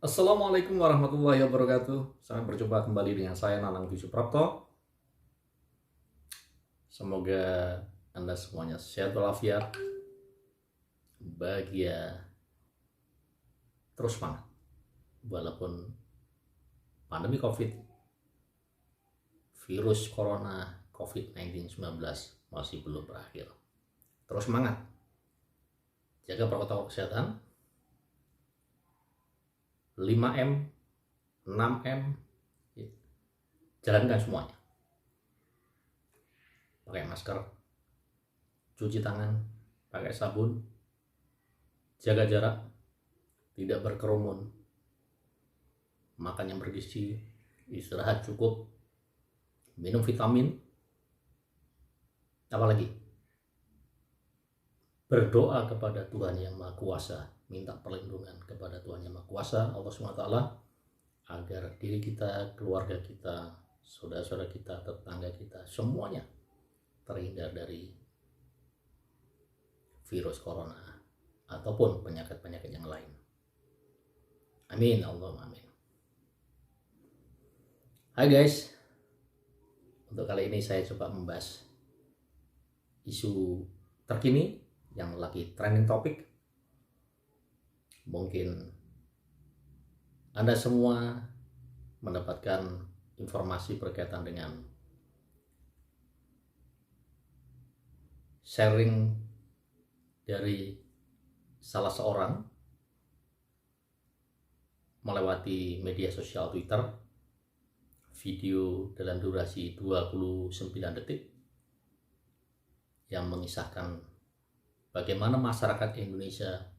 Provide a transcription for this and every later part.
Assalamualaikum warahmatullahi wabarakatuh. Sampai berjumpa kembali dengan saya Nanang Dwi Suprapto. Semoga Anda semuanya sehat walafiat, bahagia, terus semangat. Walaupun pandemi COVID, virus corona COVID-19 masih belum berakhir. Terus semangat. Jaga protokol kesehatan. 5M, 6M, jalankan semuanya. Pakai masker, cuci tangan, pakai sabun, jaga jarak, tidak berkerumun, makan yang bergizi, istirahat cukup, minum vitamin, apalagi berdoa kepada Tuhan Yang Maha Kuasa, minta perlindungan kepada Tuhan Yang Maha Kuasa, Allah SWT, agar diri kita, keluarga kita, saudara-saudara kita, tetangga kita, semuanya terhindar dari virus corona ataupun penyakit-penyakit yang lain. Amin, Allahumma amin. Hai guys, untuk kali ini saya coba membahas isu terkini yang lagi trending topik. Mungkin Anda semua mendapatkan informasi berkaitan dengan sharing dari salah seorang melewati media sosial Twitter, video dalam durasi 29 detik yang mengisahkan bagaimana masyarakat Indonesia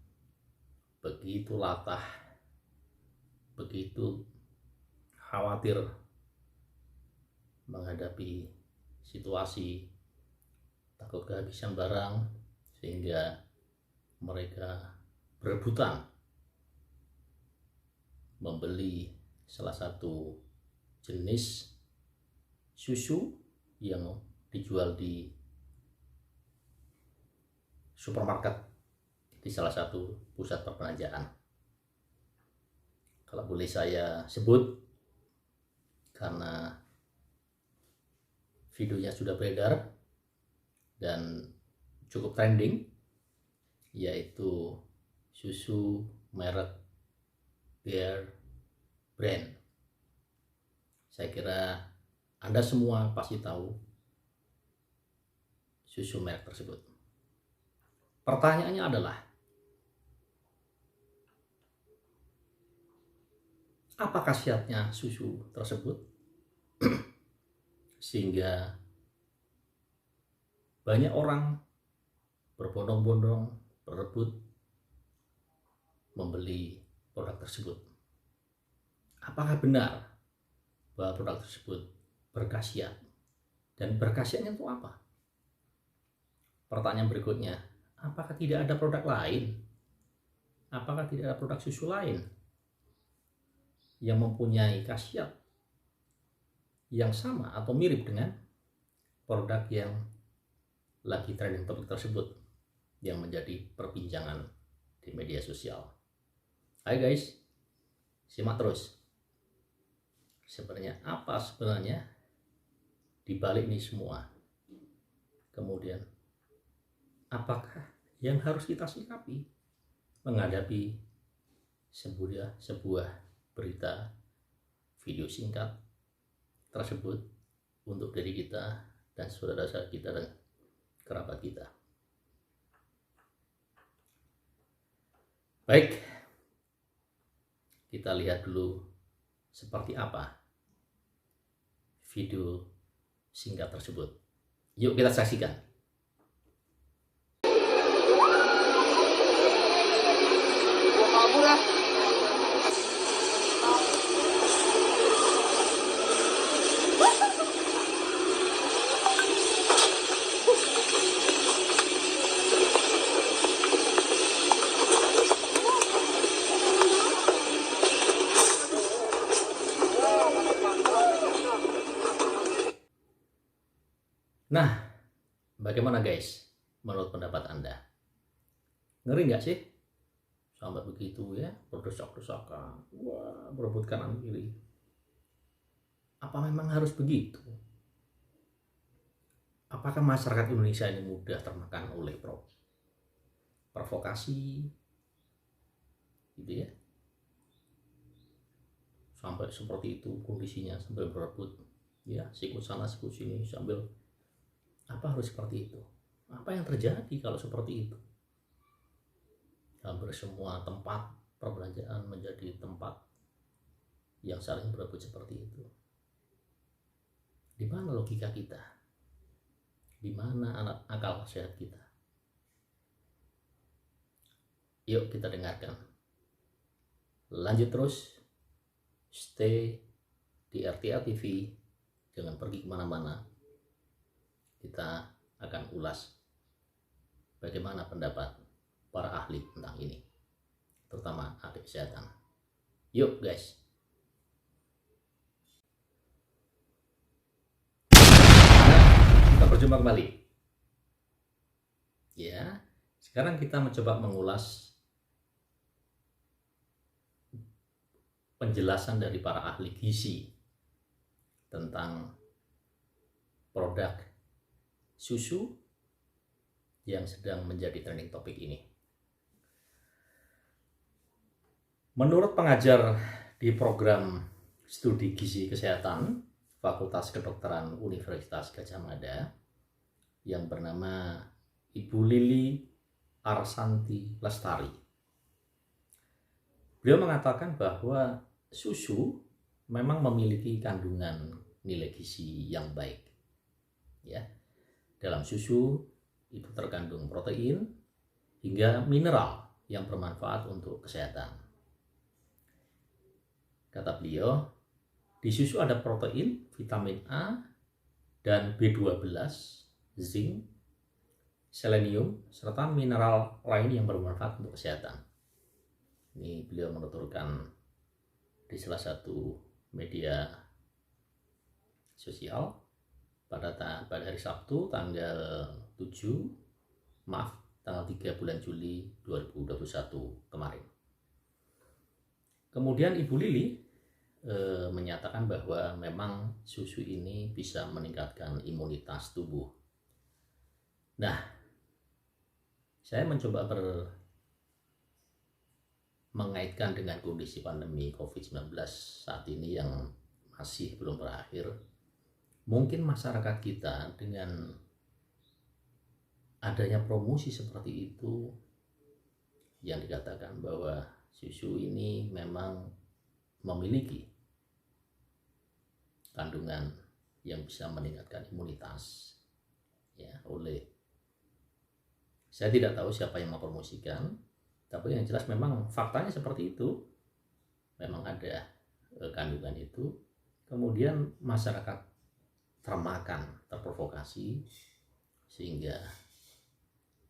begitu latah, begitu khawatir menghadapi situasi takut kehabisan barang, sehingga mereka berebutan membeli salah satu jenis susu yang dijual di supermarket di salah satu pusat perbelanjaan. Kalau boleh saya sebut, karena videonya sudah beredar dan cukup trending, yaitu susu merek Bear Brand. Saya kira Anda semua pasti tahu susu merek tersebut. Pertanyaannya adalah, apa khasiatnya susu tersebut sehingga banyak orang berbondong-bondong berebut membeli produk tersebut? Apakah benar bahwa produk tersebut berkhasiat? Dan berkhasiatnya itu apa? Pertanyaan berikutnya, apakah tidak ada produk lain? Apakah tidak ada produk susu lain yang mempunyai khasiat yang sama atau mirip dengan produk yang lagi trending topik tersebut yang menjadi perbincangan di media sosial? Hai guys, simak terus. Sebenarnya apa di balik ini semua? Kemudian apakah yang harus kita sikapi menghadapi sebuah berita video singkat tersebut untuk diri kita dan saudara-saudara kita dan kerabat kita? Baik, kita lihat dulu seperti apa video singkat tersebut. Yuk kita saksikan. Nah, bagaimana guys menurut pendapat Anda? Ngeri nggak sih sampai begitu ya, berdesak-desakan, wah, berebut kanan kiri. Apa memang harus begitu? Apakah masyarakat Indonesia ini mudah termakan oleh provokasi, gitu ya? Sampai seperti itu kondisinya, sampai berebut, ya, sikut sana sikut sini sambil. Apa harus seperti itu? Apa yang terjadi kalau seperti itu? Hampir semua tempat perbelanjaan menjadi tempat yang saling berebut seperti itu. Di mana logika kita? Di mana akal sehat kita? Yuk kita dengarkan. Lanjut terus, stay di RTA TV, jangan pergi kemana-mana. Kita akan ulas bagaimana pendapat para ahli tentang ini, terutama ahli kesehatan. Yuk guys. Kita berjumpa kembali. Ya, sekarang kita mencoba mengulas penjelasan dari para ahli gizi tentang produk susu yang sedang menjadi trending topik ini. Menurut pengajar di program studi gizi kesehatan Fakultas Kedokteran Universitas Gadjah Mada yang bernama Ibu Lili Arsanti Lestari, beliau mengatakan bahwa susu memang memiliki kandungan nilai gizi yang baik. Ya, dalam susu itu terkandung protein hingga mineral yang bermanfaat untuk kesehatan. Kata beliau, di susu ada protein, vitamin A, dan B12, zinc, selenium, serta mineral lain yang bermanfaat untuk kesehatan. Ini beliau menuturkan di salah satu media sosial pada hari Sabtu tanggal 3 bulan Juli 2021 kemarin. Kemudian Ibu Lili menyatakan bahwa memang susu ini bisa meningkatkan imunitas tubuh. Nah, saya mencoba mengaitkan dengan kondisi pandemi COVID-19 saat ini yang masih belum berakhir. Mungkin masyarakat kita dengan adanya promosi seperti itu yang dikatakan bahwa susu ini memang memiliki kandungan yang bisa meningkatkan imunitas, ya, saya tidak tahu siapa yang mempromosikan, tapi yang jelas memang faktanya seperti itu, memang ada kandungan itu. Kemudian masyarakat termakan, terprovokasi, sehingga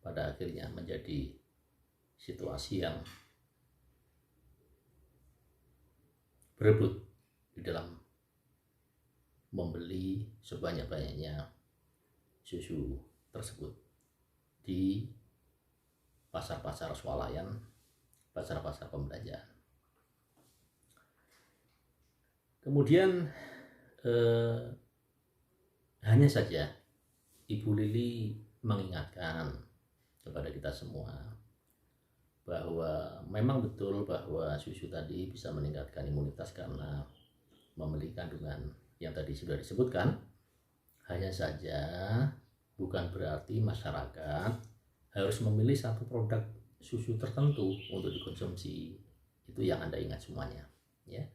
pada akhirnya menjadi situasi yang berebut di dalam membeli sebanyak-banyaknya susu tersebut di pasar-pasar swalayan, pasar-pasar pembelanjaan. Kemudian hanya saja Ibu Lili mengingatkan kepada kita semua bahwa memang betul bahwa susu tadi bisa meningkatkan imunitas karena memiliki kandungan yang tadi sudah disebutkan. Hanya saja bukan berarti masyarakat harus memilih satu produk susu tertentu untuk dikonsumsi. Itu yang Anda ingat semuanya, ya.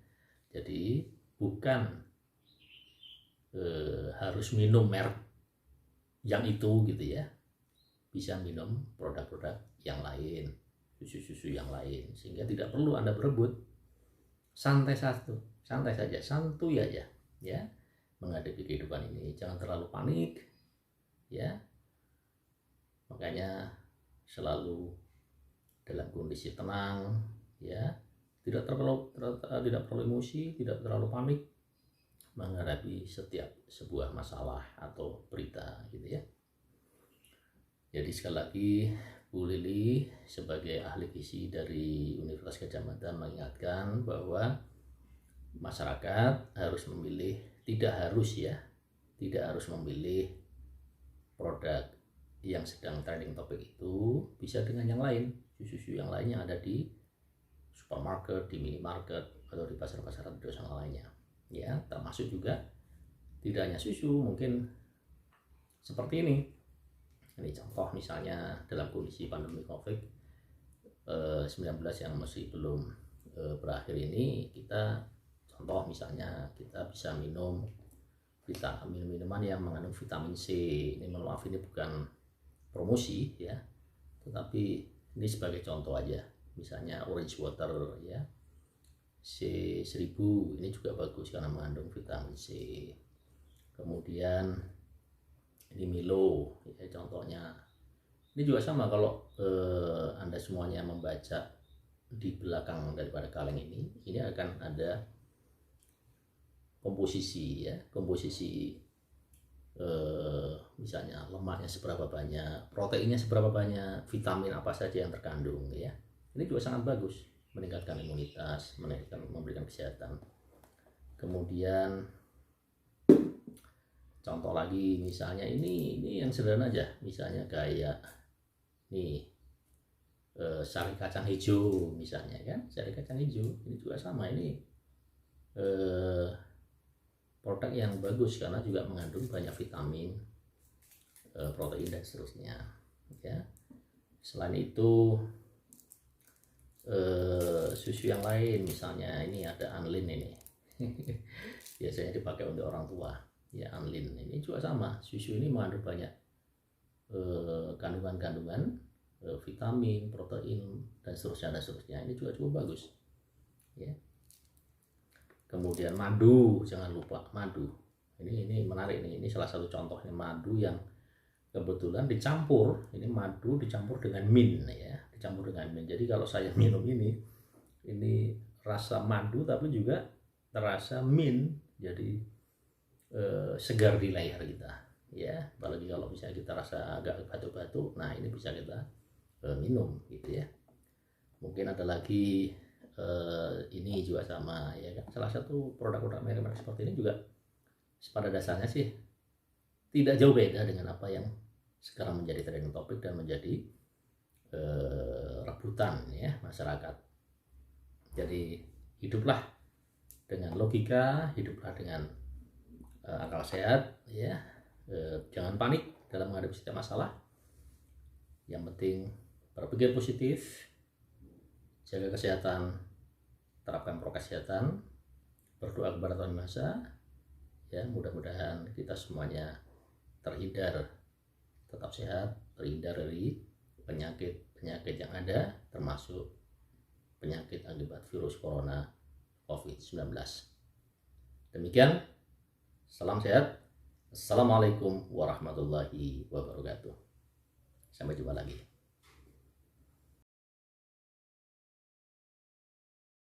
Jadi bukan harus minum merek yang itu gitu ya. Bisa minum produk-produk yang lain, susu-susu yang lain, sehingga tidak perlu Anda berebut. Santai saja, santuy aja, ya, menghadapi kehidupan ini. Jangan terlalu panik, ya. Makanya selalu dalam kondisi tenang, ya, tidak perlu emosi, tidak terlalu panik menghadapi setiap sebuah masalah atau berita, gitu ya. Jadi sekali lagi Bu Lili sebagai ahli gizi dari Universitas Gadjah Mada mengingatkan bahwa masyarakat harus memilih, tidak harus memilih produk yang sedang trending topik itu, bisa dengan yang lain, susu yang lainnya ada di supermarket, di minimarket, atau di pasar-pasar tradisional lainnya, ya, termasuk juga tidak hanya susu, mungkin seperti ini contoh misalnya dalam kondisi pandemi COVID-19 yang masih belum berakhir ini, kita contoh misalnya kita bisa minum minuman yang mengandung vitamin C. Ini mohon maaf, ini bukan promosi ya, tetapi ini sebagai contoh aja. Misalnya orange water ya, C1000 ini juga bagus karena mengandung vitamin C. Kemudian ini Milo ya contohnya. Ini juga sama, kalau Anda semuanya membaca di belakang daripada kaleng ini akan ada komposisi ya, misalnya lemaknya seberapa banyak, proteinnya seberapa banyak, vitamin apa saja yang terkandung ya. Ini juga sangat bagus, meningkatkan imunitas, memberikan kesehatan. Kemudian contoh lagi misalnya ini yang sederhana aja, misalnya kayak nih sari kacang hijau misalnya kan, sari kacang hijau ini juga sama, ini produk yang bagus karena juga mengandung banyak vitamin, protein dan seterusnya ya. Selain itu susu yang lain misalnya ini ada Anlin ini biasanya dipakai untuk orang tua ya, Anlin ini juga sama, susu ini mengandung banyak kandungan vitamin, protein dan seterusnya. Ini juga cukup bagus ya. Kemudian madu, jangan lupa madu, ini menarik nih, ini salah satu contohnya madu yang kebetulan dicampur, ini madu dicampur dengan mint ya, jadi kalau saya minum ini rasa madu tapi juga terasa mint, jadi segar di leher kita ya. Apalagi kalau misalnya kita rasa agak batuk-batuk, nah ini bisa kita minum gitu ya. Mungkin ada lagi ini juga sama ya kan, salah satu produk-produk merek seperti ini juga pada dasarnya sih tidak jauh beda dengan apa yang sekarang menjadi trending topik dan menjadi rebutan ya masyarakat. Jadi hiduplah dengan logika, hiduplah dengan akal sehat ya, jangan panik dalam menghadapi setiap masalah. Yang penting berpikir positif, jaga kesehatan, terapkan prokes kesehatan, berdoa kepada Tuhan Maha Esa ya, mudah-mudahan kita semuanya terhindar, tetap sehat, terhindar dari penyakit yang ada, termasuk penyakit akibat virus corona COVID-19. Demikian, salam sehat. Assalamualaikum warahmatullahi wabarakatuh. Sampai jumpa lagi.